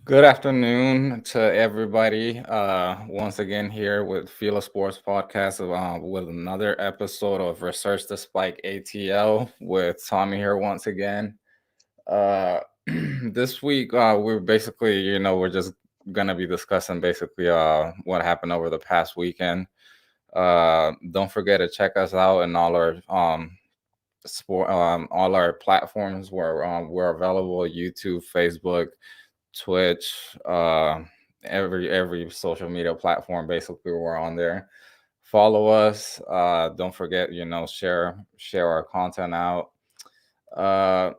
Good afternoon to everybody. Once again here with FILA Sports Podcast with another episode of Research the Spike ATL with Tommy here once again. Uh, this week we're basically, we're just gonna be discussing basically what happened over the past weekend. Don't forget to check us out in all our platforms where we're available: YouTube, Facebook, Twitch, every social media platform. Basically, we're on there. Follow us. Don't forget, share our content out. Uh,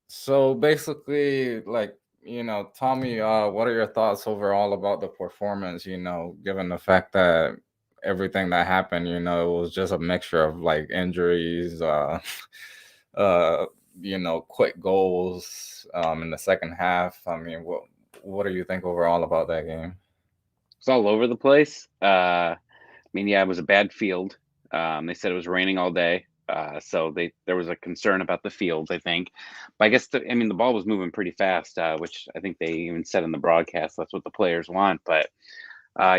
so basically, Tommy, what are your thoughts overall about the performance? Given the fact that everything that happened, it was just a mixture of like injuries, uh, quick goals in the second half. I mean, what do you think overall about that game? It's all over the place. Yeah, it was a bad field. They said it was raining all day, so there was a concern about the fields, I think. But I guess the ball was moving pretty fast, which I think they even said in the broadcast that's what the players want. But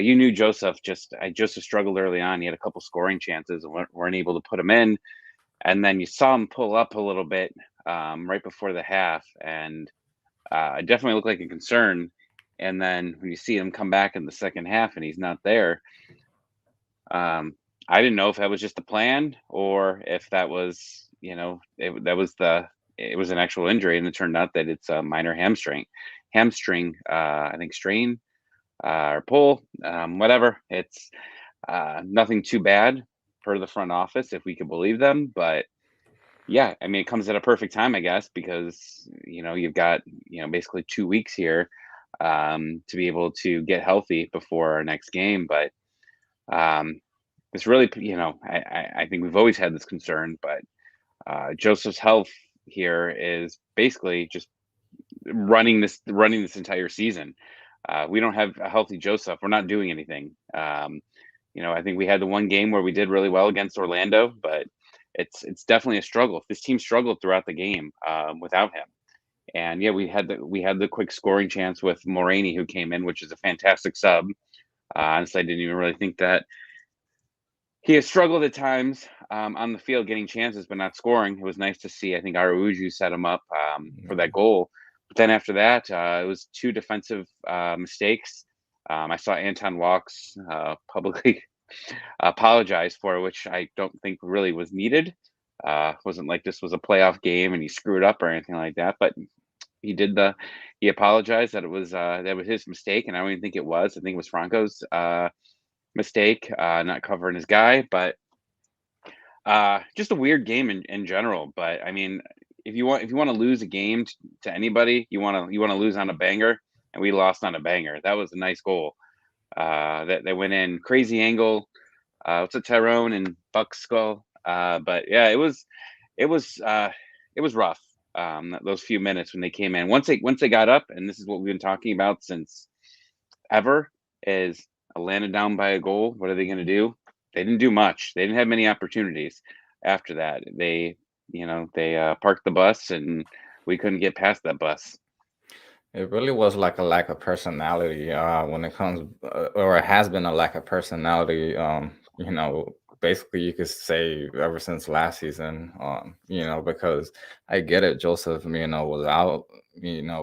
you knew Joseph struggled early on. He had a couple scoring chances and weren't able to put him in. And then you saw him pull up a little bit right before the half, and it definitely looked like a concern. And then when you see him come back in the second half and he's not there, um, I didn't know if that was just a plan or if that was, it was an actual injury, and it turned out that it's a minor hamstring, I think strain or pull, whatever. It's nothing too bad per the front office, if we could believe them, but yeah, it comes at a perfect time, I guess, because you've got basically 2 weeks here to be able to get healthy before our next game. But it's really, I think we've always had this concern, but Joseph's health here is basically just running this entire season. We don't have a healthy Joseph. We're not doing anything. I think we had the one game where we did really well against Orlando, but it's definitely a struggle. This team struggled throughout the game without him. And yeah, we had the quick scoring chance with Moraney, who came in, which is a fantastic sub. Honestly, I didn't even really think that he has struggled at times on the field, getting chances but not scoring. It was nice to see. I think Aruju set him up for that goal. But then after that, it was two defensive mistakes. I saw Anton Walks publicly apologize for it, which I don't think really was needed. Wasn't like this was a playoff game and he screwed up or anything like that. But he apologized that was his mistake, and I don't even think it was. I think it was Franco's mistake, not covering his guy. But just a weird game in general. But I mean, if you want to lose a game to anybody, you want to lose on a banger, and we lost on a banger. That was a nice goal that went in, crazy angle. What's a Tyrone and Buck skull? But yeah, it was rough. Those few minutes when they came in, once they got up, and this is what we've been talking about since ever, is landed down by a goal. What are they going to do? They didn't do much. They didn't have many opportunities after that. They parked the bus, and we couldn't get past that bus. It really was like a lack of personality when it comes, or it has been a lack of personality. Basically, you could say ever since last season. Because I get it, Joseph, was out,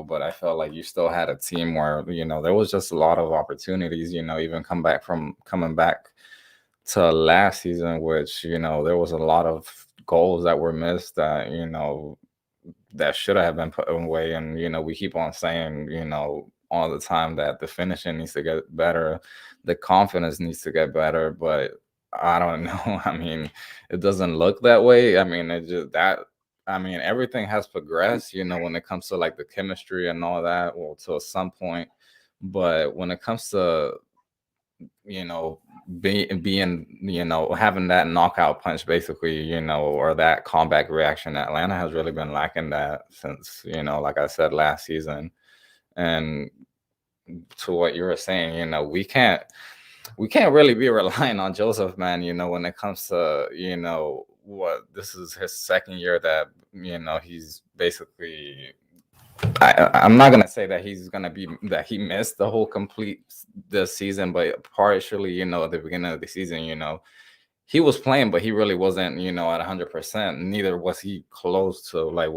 but I felt like you still had a team where there was just a lot of opportunities. Even coming back to last season, which there was a lot of goals that were missed that that should have been put away. And we keep on saying all the time that the finishing needs to get better, the confidence needs to get better, but I don't know. I mean, it doesn't look that way. I mean, it just that I mean, everything has progressed, when it comes to like the chemistry and all that, well, to some point. But when it comes to you know, being, having that knockout punch, basically, or that comeback reaction, Atlanta has really been lacking that since, like I said, last season. And to what you were saying, we can't really be relying on Joseph, man, when it comes to, what this is his second year that, he's basically I'm not gonna say that he's gonna be that he missed the whole complete the season, but partially, at the beginning of the season, he was playing, but he really wasn't, at 100%. Neither was he close to like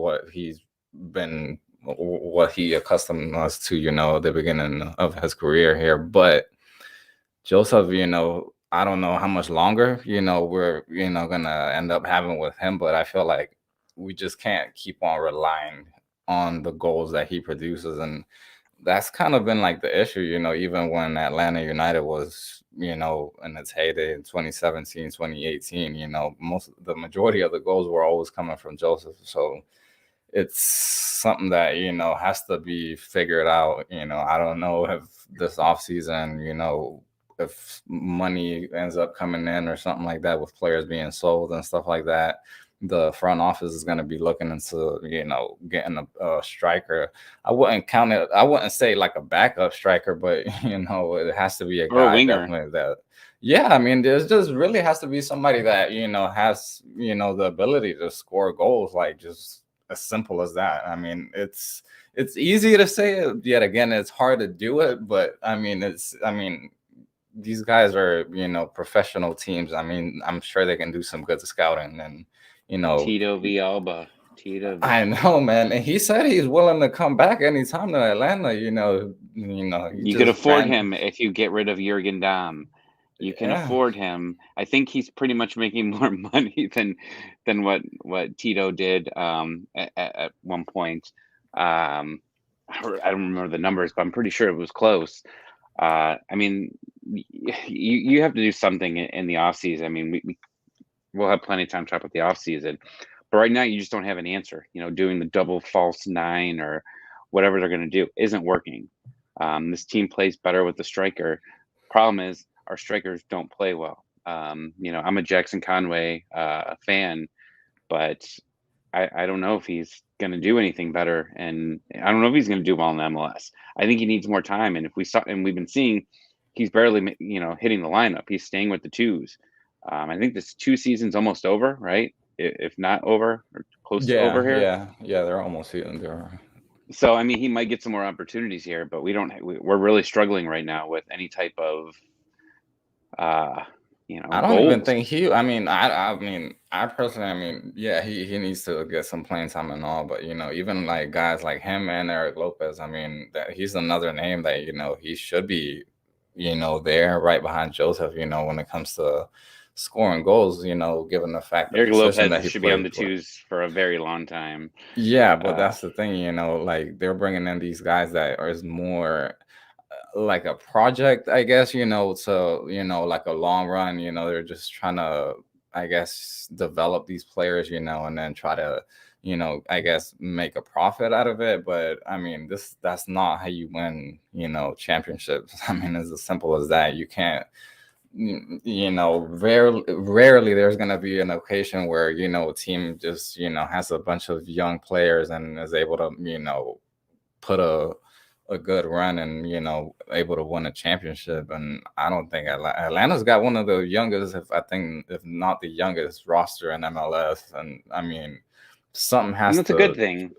been, what he accustomed us to, at the beginning of his career here. But Joseph, I don't know how much longer, we're, gonna end up having with him, but I feel like we just can't keep on relying on the goals that he produces. And that's kind of been like the issue, even when Atlanta United was, in its heyday in 2017, 2018, the majority of the goals were always coming from Joseph. So it's something that has to be figured out. I don't know if this off season, if money ends up coming in or something like that with players being sold and stuff like that, the front office is going to be looking into getting a striker. I wouldn't count it. I wouldn't say like a backup striker, but it has to be a or a guy winger. definitely that. Yeah, I mean, there's just really has to be somebody that has the ability to score goals, like just as simple as that. I mean, it's easy to say it, yet again, it's hard to do it. But I mean, these guys are professional teams. I mean, I'm sure they can do some good scouting, and you know, Tito Villalba. Tito. I know, man. And he said he's willing to come back anytime to Atlanta. He You could just afford ran. him if you get rid of Jurgen Damm. You can Yeah, afford him. I think he's pretty much making more money than what Tito did at one point. Um, I don't remember the numbers, but I'm pretty sure it was close. I mean, you have to do something in the off season. I mean, we'll have plenty of time to talk about the off season, but right now you just don't have an answer. Doing the double false nine or whatever they're going to do isn't working. This team plays better with the striker. Problem is, our strikers don't play well. I'm a Jackson Conway fan, but I don't know if he's going to do anything better, and I don't know if he's going to do well in the MLS. I think he needs more time, and if we saw, and we've been seeing, he's barely hitting the lineup. He's staying with the twos. I think this 2 seasons almost over, right? If not over or close to over yeah, here. yeah, yeah. They're almost hitting there. So I mean, he might get some more opportunities here, but we don't. We're really struggling right now with any type of uh, I don't even goals. think he. I personally. Yeah, he needs to get some playing time and all. But even like guys like him and Eric Lopez. I mean, that he's another name that he should be, there right behind Joseph. When it comes to scoring goals. Given the fact the Eric position Lopez that he should be on plays. the But twos for a very long time. yeah, but Uh, that's the thing. Like they're bringing in these guys that is more like a project, I guess, to, like a long run, they're just trying to, I guess, develop these players, and then try to, I guess make a profit out of it. But I mean, that's not how you win, championships. I mean, it's as simple as that. You can't, rarely there's going to be an occasion where, a team just, has a bunch of young players and is able to, put a good run and able to win a championship. And I don't think Atlanta's got one of the youngest, if not the youngest roster in MLS. And I mean, something and has that's a good to. thing.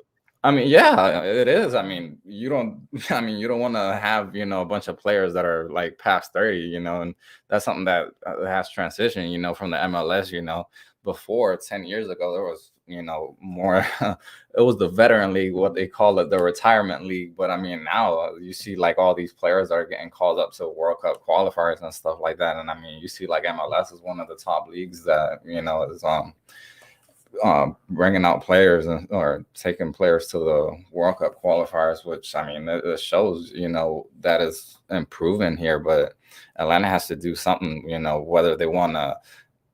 I mean, yeah, it is. I mean, you don't. I mean, you don't want to have a bunch of players that are like past 30, and that's something that has transitioned, from the MLS. Before 10 years ago, there was more. It was the veteran league, what they call it, the retirement league. But I mean, now you see like all these players are getting called up to World Cup qualifiers and stuff like that. And I mean, you see like MLS is one of the top leagues that is bringing out players or taking players to the World Cup qualifiers, which I mean, it shows, that is improving here. But Atlanta has to do something, whether they want to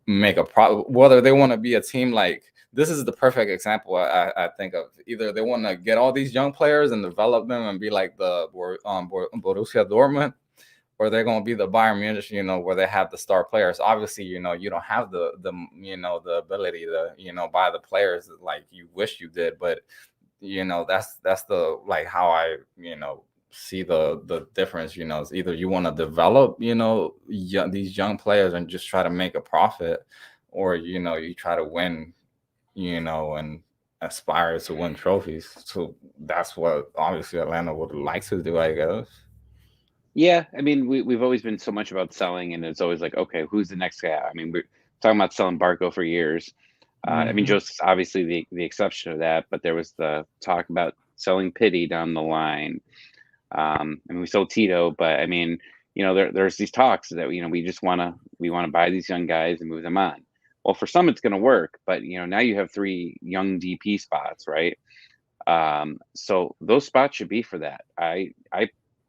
whether they want to be a team like this is the perfect example I think of. Either they want to get all these young players and develop them and be like the Borussia Dortmund, or they're going to be the Bayern Munich, where they have the star players. Obviously, you don't have the the ability to buy the players like you wish you did, but that's the like how I see the difference. It's either you want to develop these young players and just try to make a profit, or you try to win, and aspire to win trophies. So that's what obviously Atlanta would like to do, I guess. Yeah, I mean, we've always been so much about selling, and it's always like, okay, who's the next guy? I mean, we're talking about selling Barco for years. I mean, Hmm. Joseph's obviously the exception to that, but there was the talk about selling Pity down the line. And we sold Tito, but I mean, there's these talks that we want to buy these young guys and move them on. Well, for some it's going to work, but now you have three young DP spots, right? So those spots should be for that. I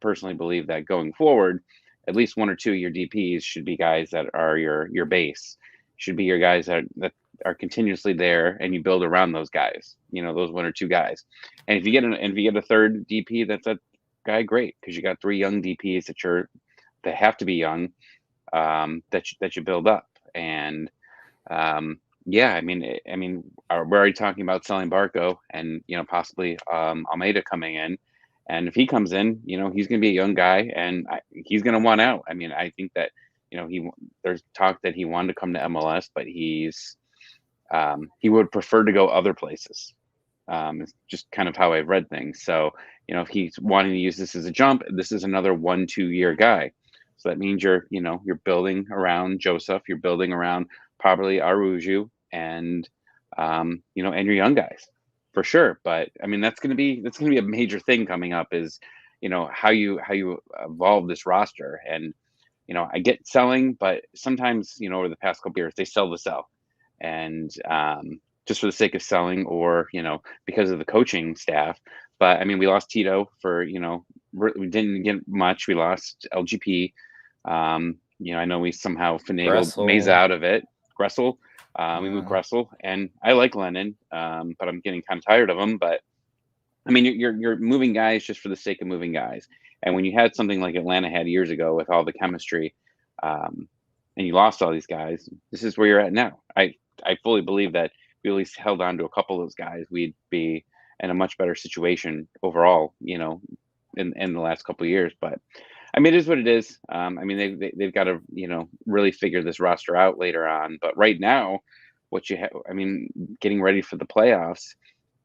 personally believe that going forward, at least one or two of your DPs should be guys that are your base, should be your guys that are continuously there, and you build around those guys. Those one or two guys. And if you get a third DP, that's a guy, great, because you got three young DPs that have to be young, that you build up. And yeah, we're already talking about selling Barco, and possibly Almeida coming in. And if he comes in, he's going to be a young guy, and he's going to want out. I mean, I think that there's talk that he wanted to come to MLS, but he would prefer to go other places. It's just kind of how I've read things. So, if he's wanting to use this as a jump, this is another 1-2 year guy. So that means you're building around Joseph, you're building around probably Aruju, and your young guys for sure. But I mean, that's gonna be a major thing coming up, is how you evolve this roster. And I get selling, but sometimes over the past couple years they sell to sell, and just for the sake of selling, or because of the coaching staff. But I mean, we lost Tito for we didn't get much. We lost LGP. I know we somehow finagled Mesa Gressel. out of it. Gressel, we moved Yeah. Gressel, and I like Lennon, but I'm getting kind of tired of him. But I mean, you're moving guys just for the sake of moving guys. And when you had something like Atlanta had years ago with all the chemistry, um, and you lost all these guys, this is where you're at now. I fully believe that if we at least held on to a couple of those guys, we'd be in a much better situation overall. In the last couple of years. But I mean, it is what it is. I mean, they've got to really figure this roster out later on. But right now, what you have, I mean, getting ready for the playoffs,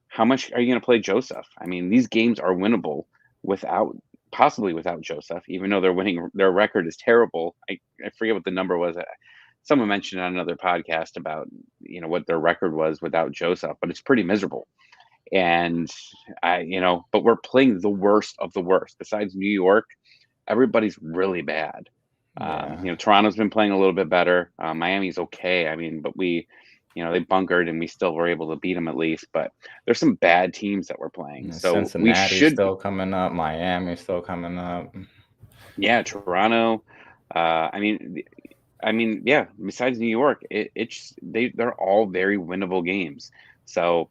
how much are you going to play Joseph? I mean, these games are winnable without, possibly without Joseph, even though their record is terrible. I forget what the number was. Someone mentioned on another podcast about what their record was without Joseph, but it's pretty miserable. And but we're playing the worst of the worst. Besides New York, everybody's really bad. Yeah. Toronto's been playing a little bit better. Miami's okay. I mean, but they bunkered, and we still were able to beat them at least. But there's some bad teams that we're playing. And So we Cincinnati's should, still coming up. Miami's still coming up. yeah, Toronto. I mean, yeah. Besides New York, they're all very winnable games. So,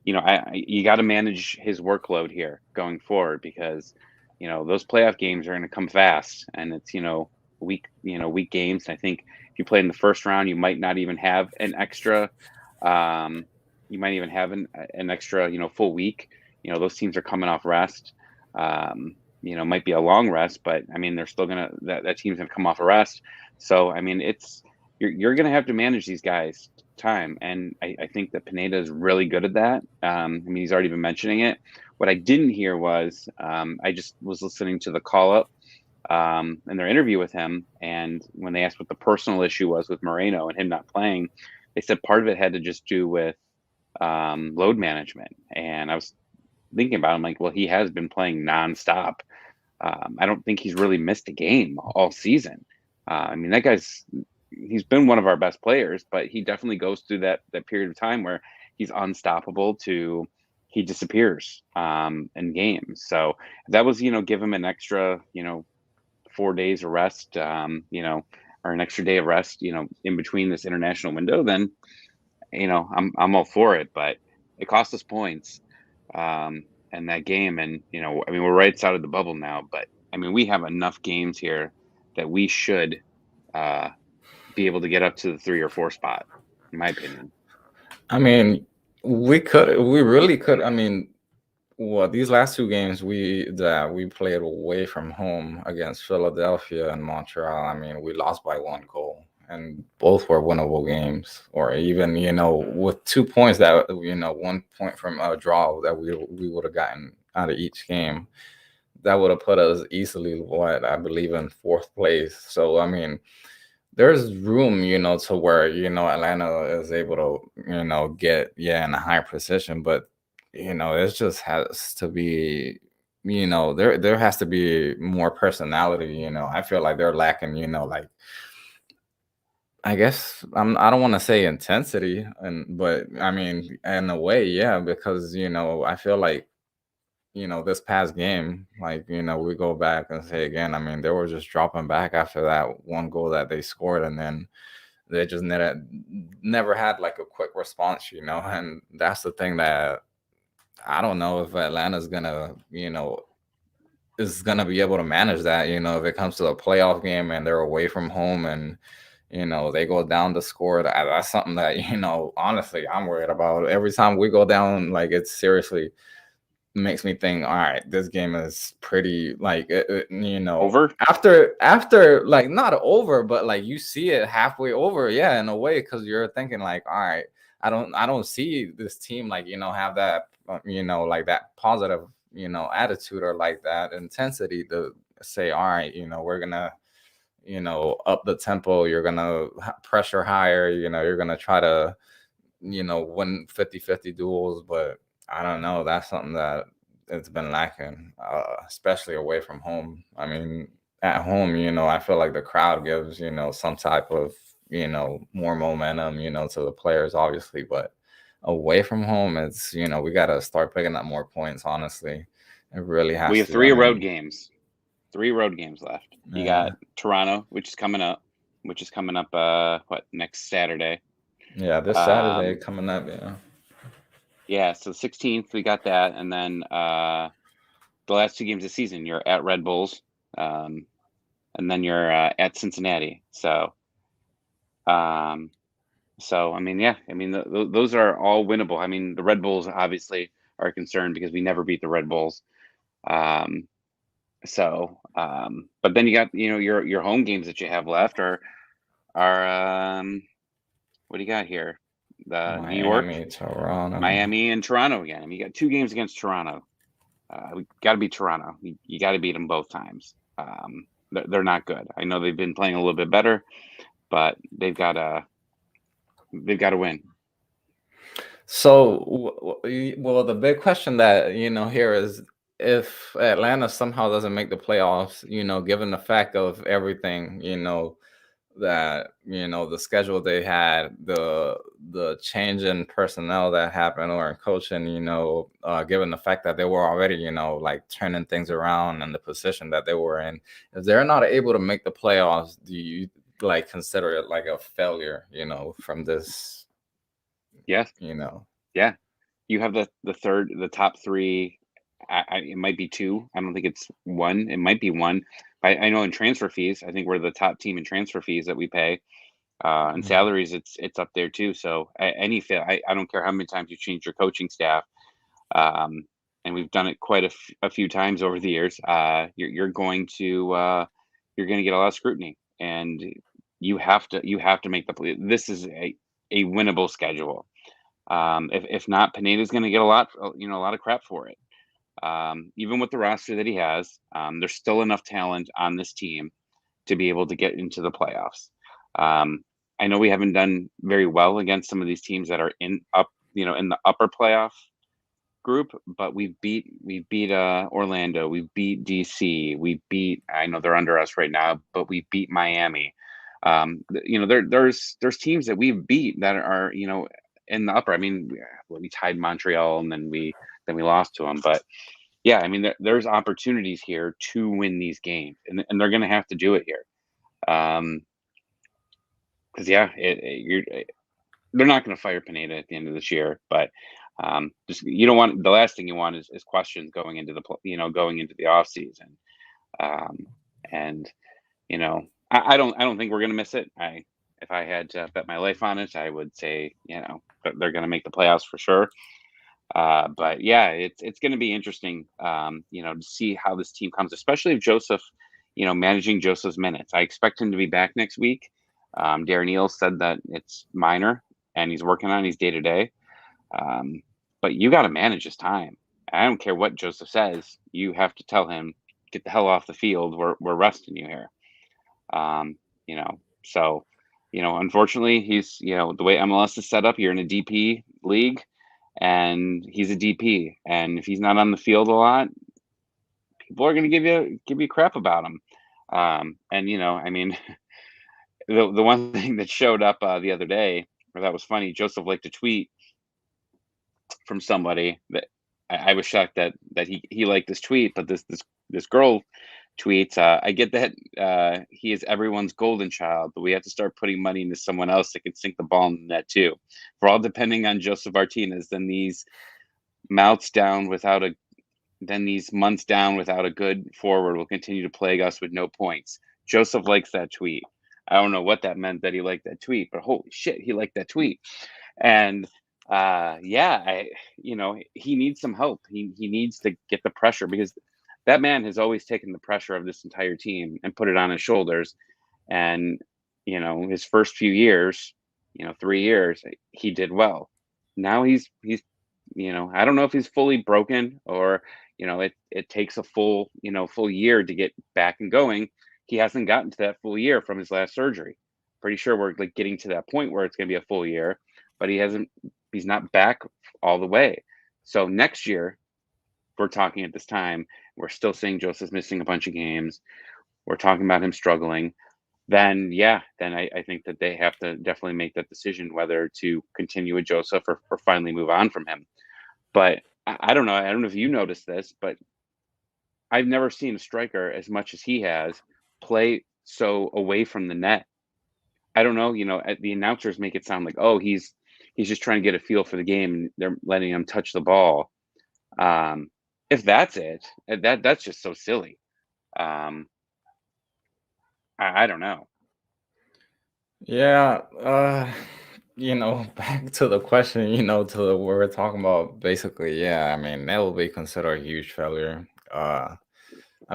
you got to manage his workload here going forward, because those playoff games are going to come fast, and it's week games. I think if you play in the first round, you might not even have an extra. Um, you might even have an extra full week. Those teams are coming off rest. Might be a long rest, but I mean, they're still that team's gonna come off a rest. So I mean, you're gonna have to manage these guys time, and I think that Pineda is really good at that. I mean, he's already been mentioning it. What I didn't hear was, I just was listening to the call up, in their interview with him, and when they asked what the personal issue was with Moreno and him not playing, they said part of it had to just do with load management. And I was thinking about him, like, well, he has been playing nonstop. I don't think he's really missed a game all season. I mean, he's been one of our best players, but he definitely goes through that period of time where he's unstoppable to he disappears in games. So if that was give him an extra 4 days of rest, or an extra day of rest, in between this international window, then I'm all for it. But it cost us points, in that game. And I mean, we're right side of the bubble now, but I mean, we have enough games here that we should uh, be able to get up to the 3 or 4 spot, in my opinion. I mean, we really could. I mean, what these last two games we played away from home against Philadelphia and Montreal. I mean, we lost by 1 goal, and both were winnable games, or even with 2 points that 1 point from a draw that we would have gotten out of each game, that would have put us easily, what I believe, in fourth place. So I mean, there's room, to where Atlanta is able to get in a higher position, but it just has to be, there has to be more personality. I feel like they're lacking, like, I guess I don't want to say intensity, but I mean, in a way, yeah, because I feel like this past game, like, we go back and say again, I mean, they were just dropping back after that one goal that they scored, and then they just never had like a quick response, and that's the thing that I don't know if Atlanta's gonna, is gonna be able to manage that, if it comes to a playoff game and they're away from home and they go down to score. That's something that honestly, I'm worried about. Every time we go down, like, it's seriously makes me think, all right, this game is pretty, like, Over. after, like, not over, but like you see it halfway over, yeah, in a way, because you're thinking like, all right, I don't see this team, like, have that, like, that positive, attitude, or like that intensity to say, all right, we're gonna up the tempo, you're gonna pressure higher, you're gonna try to win 50-50 duels. But I don't know, that's something that it's been lacking, especially away from home. I mean, at home, I feel like the crowd gives some type of more momentum to the players, obviously, but away from home, it's we got to start picking up more points, honestly. It really We has have to. I three road mean, games. 3 road games left. You yeah. got Toronto, which is coming up. Next Saturday? Yeah, this Saturday Um, coming up, yeah. yeah, so 16th we got that, and then the last 2 games of the season, you're at Red Bulls, and then you're at Cincinnati. Um, so I mean, yeah, I mean those are all winnable. I mean, the Red Bulls obviously are a concern because we never beat the Red Bulls. Um, but then you got your home games that you have left are what do you got here? The New York, Miami, Toronto. Miami, and Toronto again. I mean, you got 2 games against Toronto. We got to beat Toronto. You got to beat them both times. They're not good. I know they've been playing a little bit better, but they've got to win. So, well, the big question that here is, if Atlanta somehow doesn't make the playoffs, given the fact of everything, that the schedule they had, the change in personnel that happened, or in coaching, given the fact that they were already like turning things around in the position that they were in, if they're not able to make the playoffs, do you like consider it like a failure, from this, Yes, you know yeah. You have the top three. It might be 2. I don't think it's 1. It might be 1. I know in transfer fees, I think we're the top team in transfer fees that we pay. And Mhm. salaries, it's up there too. So any fail, I don't care how many times you change your coaching staff, um, and we've done it quite a few times over the years. You're going to get a lot of scrutiny, and you have to make the play. This is a winnable schedule. If not, Pineda's going to get a lot of crap for it. Even with the roster that he has, there's still enough talent on this team to be able to get into the playoffs. Um, I know we haven't done very well against some of these teams that are in the upper playoff group, but we beat Orlando, we beat DC, I know they're under us right now, but we beat Miami. There's teams that we've beat that are in the upper. I mean, we tied Montreal, and then we lost to them, but yeah, I mean, there's opportunities here to win these games, and they're going to have to do it here. Because yeah, they're not going to fire Pineda at the end of this year, but just you don't want the last thing you want is questions going into going into the off season. Um, and I don't think we're going to miss it. If I had to bet my life on it, I would say they're going to make the playoffs for sure. But yeah, it's going to be interesting, to see how this team comes, especially if Joseph, managing Joseph's minutes. I expect him to be back next week. Darren Eales said that it's minor and he's working on his day to day. But you got to manage his time. I don't care what Joseph says. You have to tell him, get the hell off the field. We're resting you here. Um, so, unfortunately, he's, the way MLS is set up, you're in a DP league and he's a DP. And if he's not on the field a lot, people are going to give you crap about him. I mean, the one thing that showed up the other day, or that was funny, Joseph liked a tweet from somebody that I was shocked that he liked this tweet, but this girl tweets, I get that he is everyone's golden child, but we have to start putting money into someone else that can sink the ball in the net too. If we're all depending on Josef Martinez, then these months down without a good forward will continue to plague us with no points. Joseph likes that tweet. I don't know what that meant that he liked that tweet, but holy shit, he liked that tweet. And he needs some help. He needs to get the pressure because that man has always taken the pressure of this entire team and put it on his shoulders. And his first few years, 3 years, he did well. Now he's I don't know if he's fully broken or it takes a full year to get back and going. He hasn't gotten to that full year from his last surgery. Pretty sure we're like getting to that point where it's going to be a full year, but he's not back all the way. So next year, we're talking at this time, we're still saying Joseph's missing a bunch of games. We're talking about him struggling. Then I think that they have to definitely make that decision whether to continue with Joseph or finally move on from him. But I don't know. I don't know if you noticed this, but I've never seen a striker as much as he has play so away from the net. I don't know. The announcers make it sound like, oh, he's just trying to get a feel for the game, and they're letting him touch the ball. If that's it, that's just so silly. Um, I don't know. Yeah, back to the question, to what we're talking about, basically, yeah, I mean, that will be considered a huge failure. I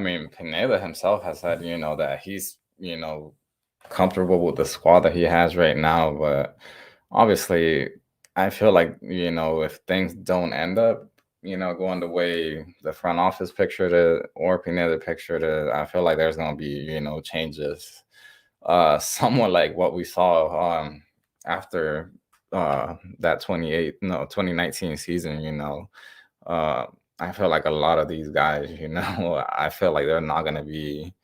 mean, Pineda himself has said, that he's, comfortable with the squad that he has right now, but obviously, I feel like, if things don't end up, going the way the front office pictured it or Pineda pictured it, I feel like there's going to be, changes somewhat like what we saw after that 2019 season. uh, I feel like a lot of these guys, I feel like they're not going to be,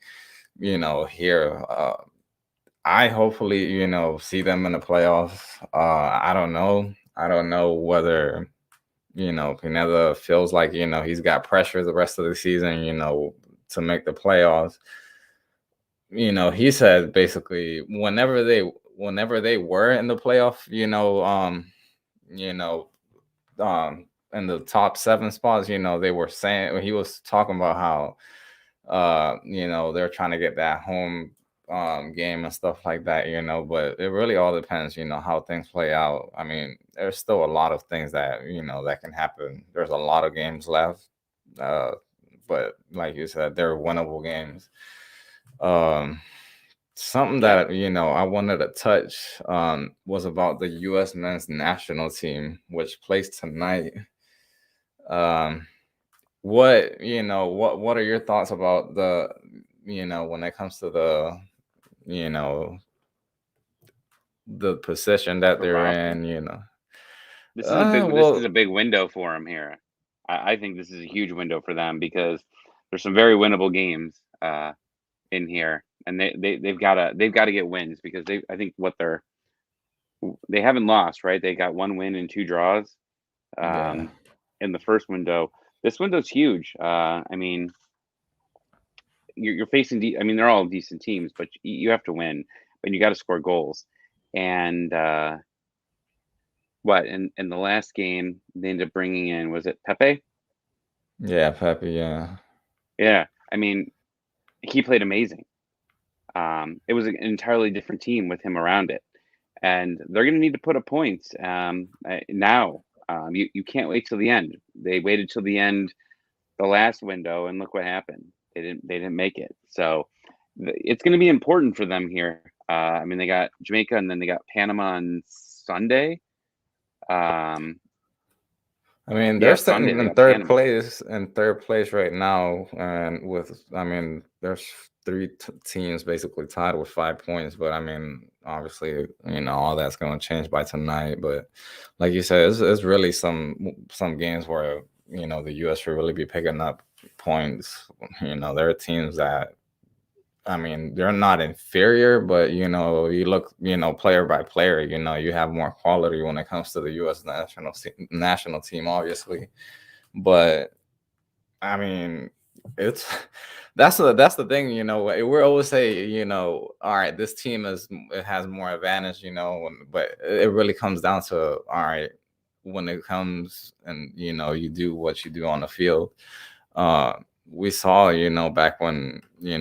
here. I hopefully, see them in the playoffs. I don't know whether, Pineda feels like, he's got pressure the rest of the season, to make the playoffs. He said basically whenever they were in the playoff, you know, in the top 7 spots, they were saying, he was talking about how they're trying to get that home game and stuff like that, but it really all depends, how things play out. I mean, there's still a lot of things that, that can happen. There's a lot of games left. Uh but like you said, they're winnable games. Um, Something Yeah. that I wanted to touch was about the U.S. men's national team, which plays tonight. Um, what are your thoughts about the when it comes to you know the position that For they're Boston, in? this Well, is a big window for him here. I think this is a huge window for them because there's some very winnable games in here, and they've got to get wins because I think they haven't lost, right? They got 1 win and 2 draws yeah, in the first window. This window's huge. I mean, you're facing. I mean, they're all decent teams, but you have to win, and you got to score goals. And in the last game they ended up bringing in, was it Pepe? yeah, Pepe, yeah, Yeah, I mean, he played amazing. It was an entirely different team with him around it, and they're going to need to put up points now. You can't wait till the end. They waited till the end, the last window, and look what happened. They didn't make it. So it's going to be important for them here I mean, they got Jamaica, and then they got Panama on Sunday. I mean, they're Yeah, Sunday sitting they in got Panama. third place right now, and I mean, there's three teams basically tied with 5 points. But I mean, obviously, all that's going to change by tonight. But like you said, it's really some games where the U.S. should really be picking up points. There are teams that, I mean, they're not inferior, but you look, player by player, you have more quality when it comes to the U.S. national team, obviously. But I mean, it's that's the thing, we're always say, all right, this team it has more advantage, but it really comes down to, all right, when it comes and you do what you do on the field. uh we saw, back when, in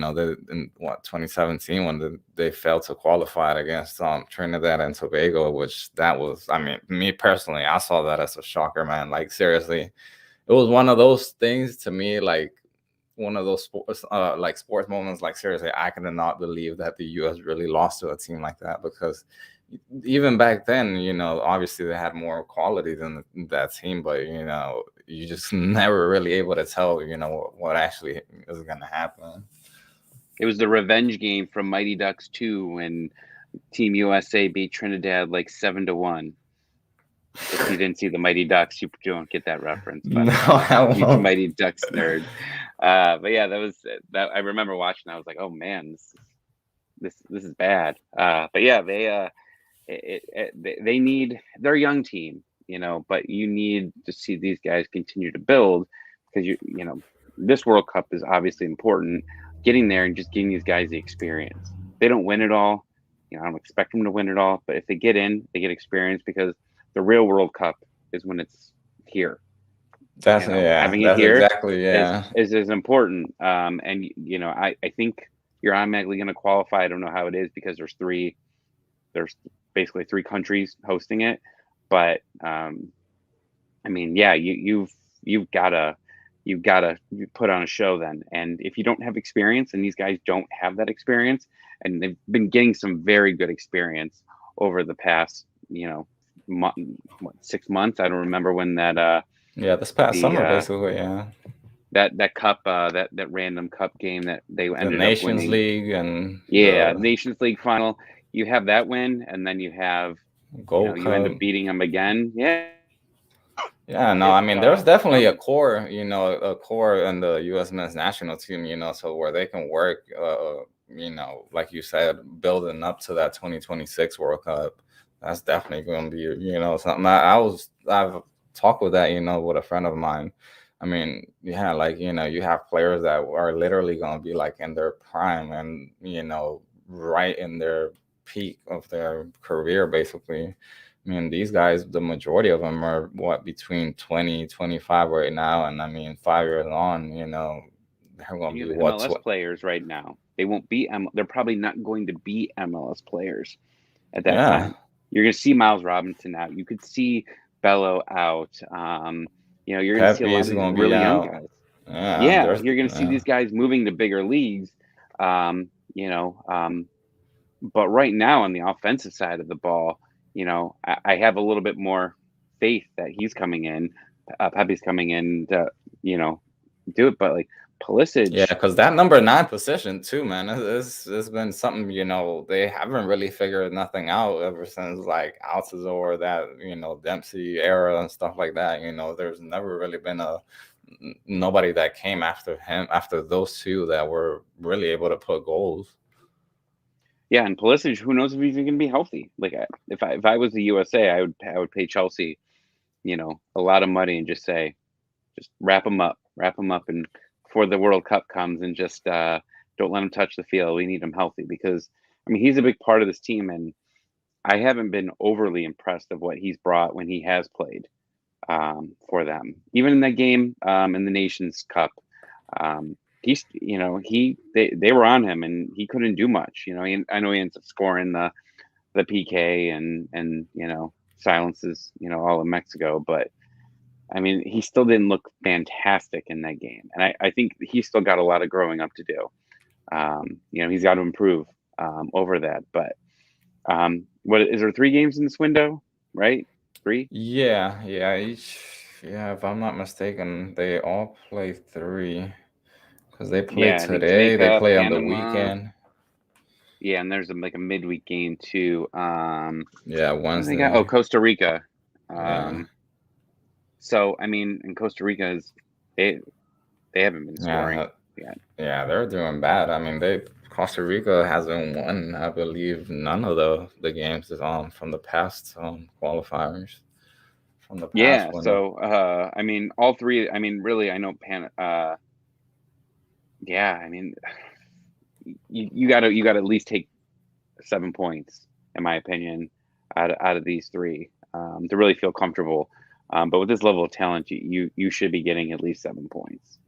what, 2017, when they failed to qualify against Trinidad and Tobago, which that was, I mean, me personally, I saw that as a shocker, man. Like, seriously, it was one of those things to me, like one of those sports moments. Like, seriously, I could not believe that the U.S. really lost to a team like that, because even back then, obviously they had more quality than that team, but you just never really able to tell, what actually is going to happen. It was the revenge game from Mighty Ducks 2 when Team USA beat Trinidad like 7-1. If you didn't see the Mighty Ducks, you don't get that reference. But No, I huge won't. Mighty Ducks nerd. But yeah, that was that. I remember watching. I was like, oh man, this is bad. But yeah, they need their young team, but you need to see these guys continue to build, because this World Cup is obviously important. Getting there and just giving these guys the experience. They don't win it all. I don't expect them to win it all, but if they get in, they get experience, because the real World Cup is when it's here. Having it That's here exactly, is yeah. is important. And I think you're automatically going to qualify. I don't know how it is, because there's basically 3 countries hosting it, but I mean, yeah, you've gotta put on a show then. And if you don't have experience, and these guys don't have that experience, and they've been getting some very good experience over the past 6 months. I don't remember when that Yeah, this past the summer, basically, yeah. that cup that random cup game that they The ended up Nations winning. League and Yeah, the Nations League final. You have that win, and then you have Gold you end Cup. up beating them again. Yeah, Yeah, no, I it's mean, there's definitely a some core, in the U.S. men's national team, so where they can work, like you said, building up to that 2026 World Cup. That's definitely going to be, something. I've talked with that, with a friend of mine. I mean, yeah, like, you have players that are literally going to be like in their prime and, right in their peak of their career, basically. I mean, these guys, the majority of them are what, between 20, 25 right now. And I mean, 5 years on, they're going and to you be have what's MLS what? players right now. They won't be they're probably not going to be MLS players at that Yeah. time. You're going to see Miles Robinson out. You could see Bello out. You're going to see a Pepe lot of is these going to be really young out. guys. Yeah. Yeah, you're going to see these guys moving to bigger leagues. Um, you know, um, but right now on the offensive side of the ball, I have a little bit more faith that he's coming in. Pepe's coming in to, do it. But like Yeah, Pulisic, because that number 9 position too, man, it's been something, they haven't really figured nothing out ever since like Altazor, that, Dempsey era and stuff like that. There's never really been nobody that came after him, after those two, that were really able to put goals. yeah, and Pulisic, who knows if he's even going to be healthy? Like, if I was the USA, I would pay Chelsea, a lot of money, and just say, just wrap him up, and before the World Cup comes, and just don't let him touch the field. We need him healthy, because I mean, he's a big part of this team, and I haven't been overly impressed of what he's brought when he has played for them. Even in that game in the Nations Cup, he's they were on him, and he couldn't do much. I know he ends up scoring the PK, and silences all of Mexico, but I mean, he still didn't look fantastic in that game, and I think he's still got a lot of growing up to do. He's got to improve over that, but What is there 3 games in this window, right? 3? Yeah, yeah, if I'm not mistaken, they all play 3 because they play Yeah, I think today, they Jamaica, play on the Panama. weekend. Yeah, and there's like a midweek game too. Yeah, What do they got? Oh, Wednesday. Costa Rica. Yeah. So I mean, in Costa Rica is they they haven't been scoring Yeah, yet. yeah, they're doing bad. I mean, they Costa Rica hasn't won, I believe, none of the games from the past qualifiers from the past Yeah, window. so I mean, all three. I mean, really, I know Pan. Yeah, I mean, you gotta at least take 7 points, in my opinion, out of these three to really feel comfortable. But with this level of talent, you should be getting at least 7 points.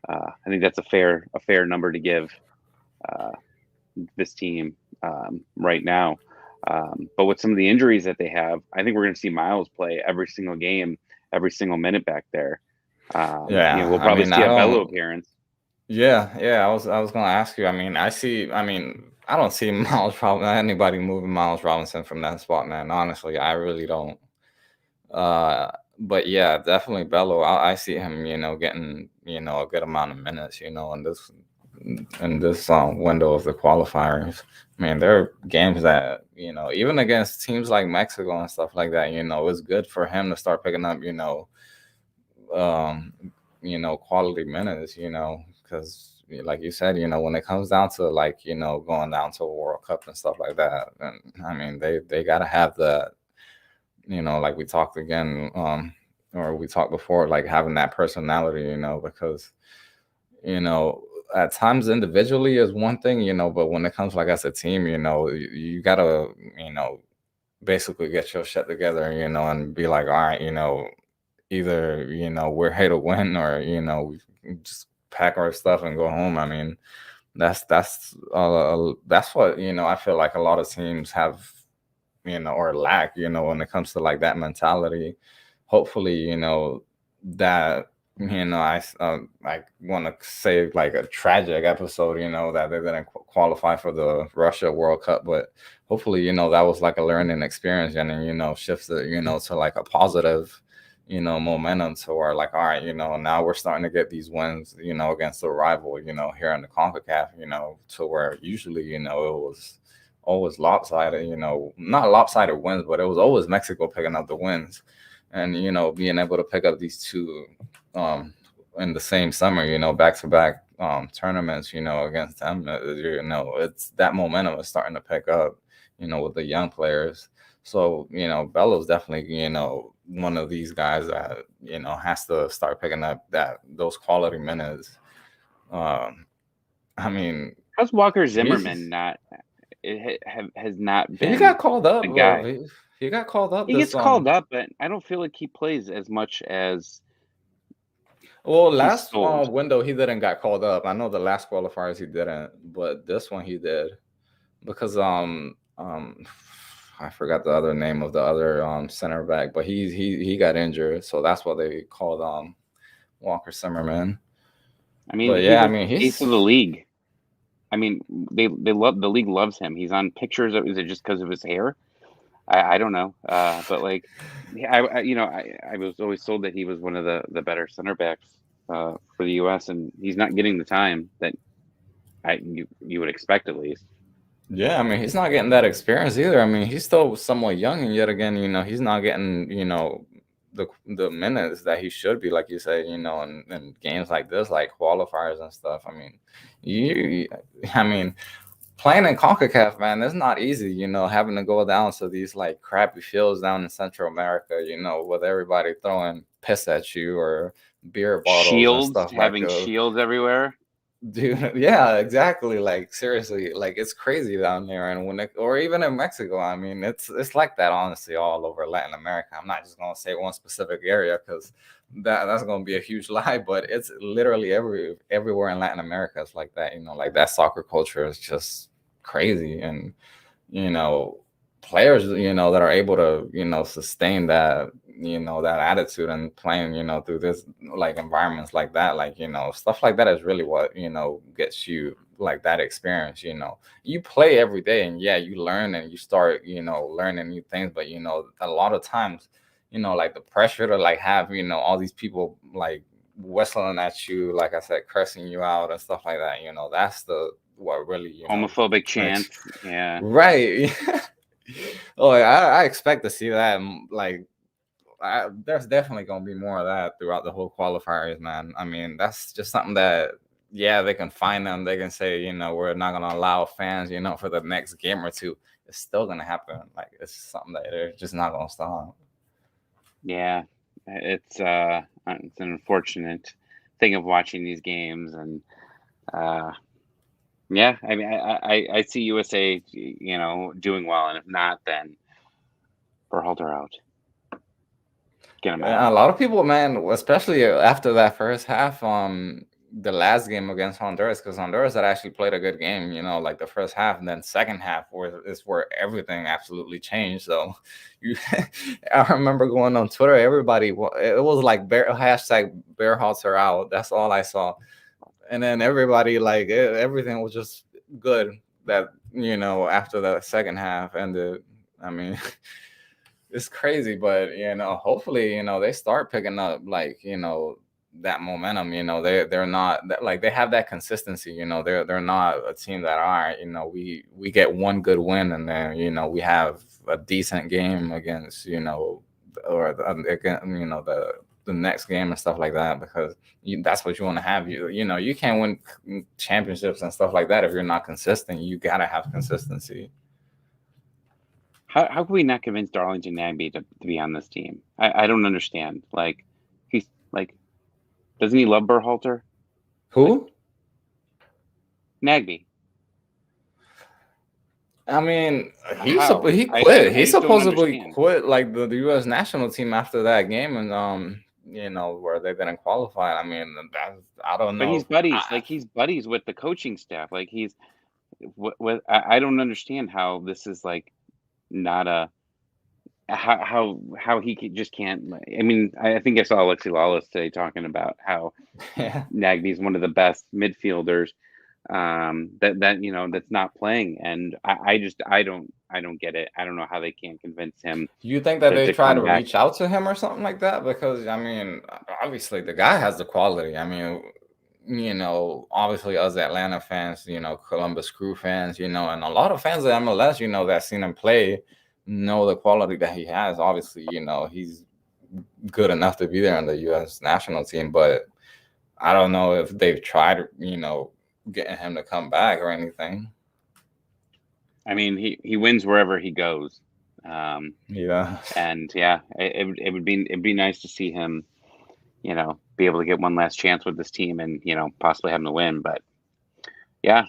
I think that's a fair number to give uh, this team right now. But with some of the injuries that they have, I think we're going to see Miles play every single game, every single minute back there. We'll Yeah, I probably mean, see I a Bello don't. appearance. Yeah, I was gonna ask you. I mean, I don't see Miles Robinson anybody moving Miles Robinson from that spot, man. Honestly, I really don't. Uh, but yeah, definitely Bello. I see him, getting a good amount of minutes, in this window of the qualifiers. I mean, there are games that even against teams like Mexico and stuff like that. It's good for him to start picking up, um, quality minutes. Because like you said, when it comes down to like going down to a World Cup and stuff like that, and I mean they gotta have the like we talked again, or we talked before, like having that personality, because, you know, at times individually is one thing, but when it comes like as a team, you gotta, you know, basically get your shit together, and be like, all right, either, we're here to win or, we just pack our stuff and go home. I mean, that's what, I feel like a lot of teams have, or lack, when it comes to like that mentality. Hopefully, that I want to say like a tragic episode, that they didn't qualify for the Russia World Cup, but hopefully, that was like a learning experience, and then shifts it, to like a positive, momentum to where like, all right, now we're starting to get these wins, against the rival, here in the CONCACAF, to where usually, it was always lopsided, not lopsided wins, but it was always Mexico picking up the wins. And, being able to pick up these two um, in the same summer, back to back tournaments, against them, it's that momentum is starting to pick up, with the young players. So, Bello's definitely, one of these guys that, has to start picking up those quality minutes. Um, I mean, How's Walker he's Zimmerman not? Has not he been got called up. the guy. He got called up He this gets called up, but I don't feel like he plays as much as Well, he's last sold. window he didn't got called up. I know the last qualifiers he didn't, but this one he did because I forgot the other name of the other center back, but he got injured, so that's why they called Walker Zimmerman. I mean, But he's yeah, I like mean the ace of the league. I mean, they love the league loves him. He's on pictures. Is it just because of his hair? I don't know. But like, yeah, I was always told that he was one of the better center backs for the U.S. and he's not getting the time that you would expect at least. yeah, I mean he's not getting that experience either. I mean he's still somewhat young, and yet again, he's not getting the minutes that he should be, like you say, in games like this, like qualifiers and stuff. I mean, you, I mean, playing in CONCACAF, man, it's not easy, having to go down to these like crappy fields down in Central America, with everybody throwing piss at you or beer bottles and Shields, stuff like having this. shields everywhere. Dude, yeah, exactly. Like seriously, like it's crazy down there, and or even in Mexico. I mean, it's like that honestly all over Latin America. I'm not just gonna say one specific area because that's gonna be a huge lie, but it's literally everywhere in Latin America. It's like that. Like that soccer culture is just crazy, and you know, players that are able to sustain that. that attitude and playing, through this like environments like that, like, stuff like that is really what, gets you like that experience. You play every day and yeah, you learn and you start, learning new things, but a lot of times, like the pressure to like have, all these people like whistling at you, like I said, cursing you out and stuff like that, that's the what really, Homophobic makes chants. Yeah. right. Oh, I expect to see that. Like, there's definitely gonna be more of that throughout the whole qualifiers, man. I mean, that's just something that, yeah, they can find them. They can say, we're not gonna allow fans, for the next game or two. It's still gonna happen. Like, it's something that they're just not gonna stop. Yeah. It's an unfortunate thing of watching these games, and yeah, I mean, I see USA, doing well, and if not, then Berhalter out. Get him Yeah, a out. lot of people, man, especially after that first half, the last game against Honduras, because Honduras had actually played a good game, like the first half, and then second half is where everything absolutely changed. So, you, I remember going on Twitter, everybody, it was like hashtag Bearhalter out. That's all I saw, and then everybody like everything was just good. That after the second half ended, I mean. It's crazy, but hopefully, they start picking up like, that momentum. They're not like they have that consistency. They're not a team that are. We get one good win and then we have a decent game against or again the next game and stuff like that, because that's what you want to have. You can't win championships and stuff like that if you're not consistent. You gotta have consistency. How can we not convince Darlington Nagbe to be on this team? I don't understand. Like, he's like, doesn't he love Berhalter? Like, Who? Nagbe. I mean, How? he I quit. He just don't supposedly understand. quit like the U.S. national team after that game, and where they didn't qualify. I mean, I don't But he's know. buddies. Like, he's buddies with the coaching staff. Like, he's what I don't understand how this is like not a how he just can't. I mean, I think I saw Alexi Lawless today talking about how Yeah, Nagbe is one of the best midfielders that that's not playing, and I don't get it. I don't know how they can't convince him you think that they to try come to back. reach out to him or something like that? Because I mean, obviously the guy has the quality. I mean, obviously us Atlanta fans, Columbus Crew fans, and a lot of fans of MLS, that seen him play, know the quality that he has. Obviously, he's good enough to be there on the U.S. national team, but I don't know if they've tried, getting him to come back or anything. I mean, he wins wherever he goes, um, Yeah. and yeah, it'd be nice to see him, be able to get one last chance with this team and possibly have him to win. But yeah,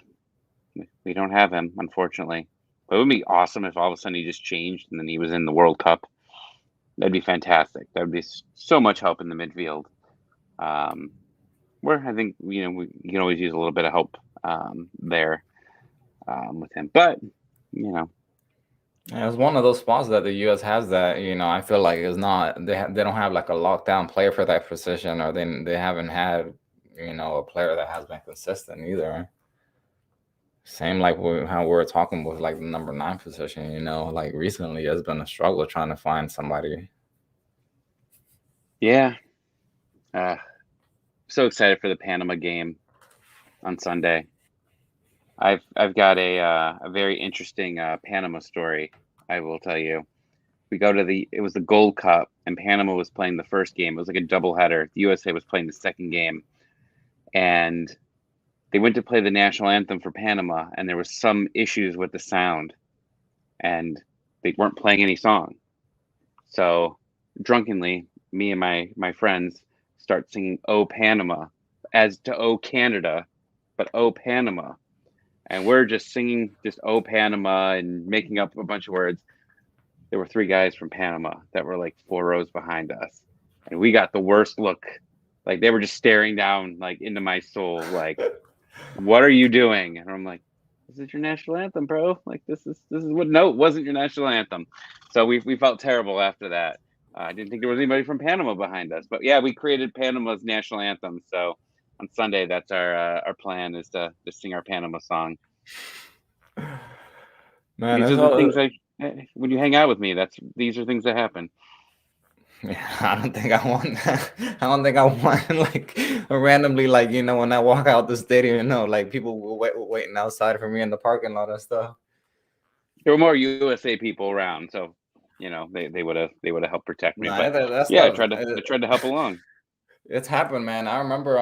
we don't have him, unfortunately. But it would be awesome if all of a sudden he just changed and then he was in the World Cup. That'd be fantastic. That would be so much help in the midfield. Um, where I think you can always use a little bit of help there with him. But Yeah, it's one of those spots that the U.S. has that I feel like is not they don't have like a lockdown player for that position, or they haven't had a player that has been consistent either. Same like how we were talking with like the number 9 position. Like recently it's been a struggle trying to find somebody. yeah, so excited for the Panama game on Sunday. I've got a very interesting Panama story. I will tell you. We go to it was the Gold Cup, and Panama was playing the first game. It was like a doubleheader. The USA was playing the second game, and they went to play the national anthem for Panama, and there was some issues with the sound, and they weren't playing any song. So drunkenly, me and my friends start singing "Oh Panama" as to "Oh Canada," but "Oh Panama," and we're just singing just "Oh Panama" and making up a bunch of words. There were 3 guys from Panama that were like 4 rows behind us, and we got the worst look. Like, they were just staring down like into my soul, like, "What are you doing?" And I'm like, "This is your national anthem, bro. Like, this is what? No, it wasn't your national anthem." So we felt terrible after that. I didn't think there was anybody from Panama behind us, but yeah, we created Panama's national anthem. So on Sunday, that's our plan is to sing our Panama song. Man, These it's are the all. things when you hang out with me, these are things that happen. Yeah, I don't think I want that. I don't think I want like randomly, like when I walk out the stadium, like people were waiting outside for me in the parking lot and stuff. There were more USA people around, so they would have helped protect me. Nah, But that yeah, stuff. I tried to help along. It's happened, man. I remember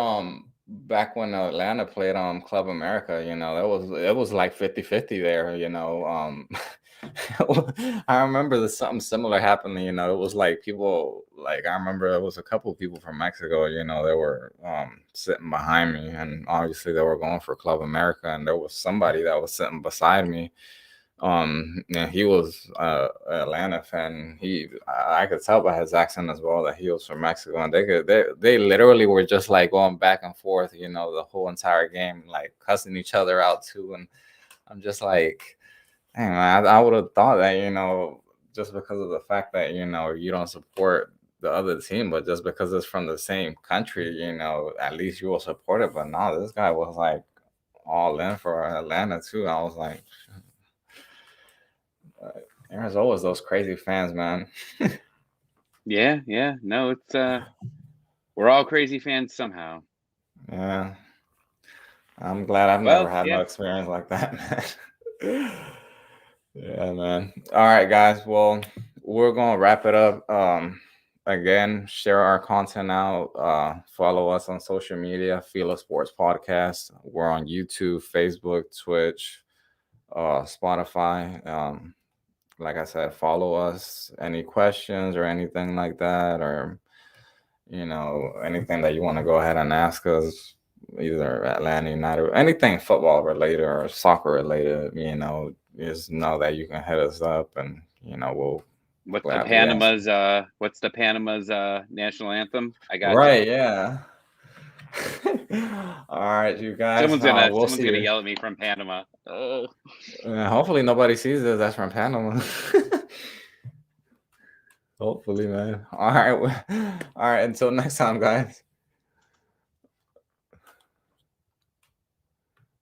back when Atlanta played Club America, it was like 50-50 there, I remember something similar happening, it was like people like I remember there was a couple of people from Mexico, they were sitting behind me, and obviously they were going for Club America, and there was somebody that was sitting beside me. And he was Atlanta fan. I could tell by his accent as well that he was from Mexico, and they literally were just like going back and forth, the whole entire game, like cussing each other out too. And I'm just like, dang, man, I would have thought that, just because of the fact that you don't support the other team, but just because it's from the same country, at least you will support it. But no, this guy was like all in for Atlanta too. I was like, there's always those crazy fans, man. Yeah, no, it's we're all crazy fans somehow. Yeah, I'm glad I've never had no experience like that, man. Yeah, man. All right, guys. Well, we're gonna wrap it up. Again, share our content out. Follow us on social media, FILA Sports Podcast. We're on YouTube, Facebook, Twitch, Spotify. Like I said, follow us. Any questions or anything like that, or anything that you want to go ahead and ask us, either Atlanta United, anything football related or soccer related, just know that you can hit us up, and we'll What's the gladly answer. Panama's national anthem? I got Right, yeah. All right, you guys. We'll Someone's see gonna you. yell at me from Panama. Oh. Hopefully nobody sees this. That's from Panama. Hopefully, man. All right. All right. Until next time, guys.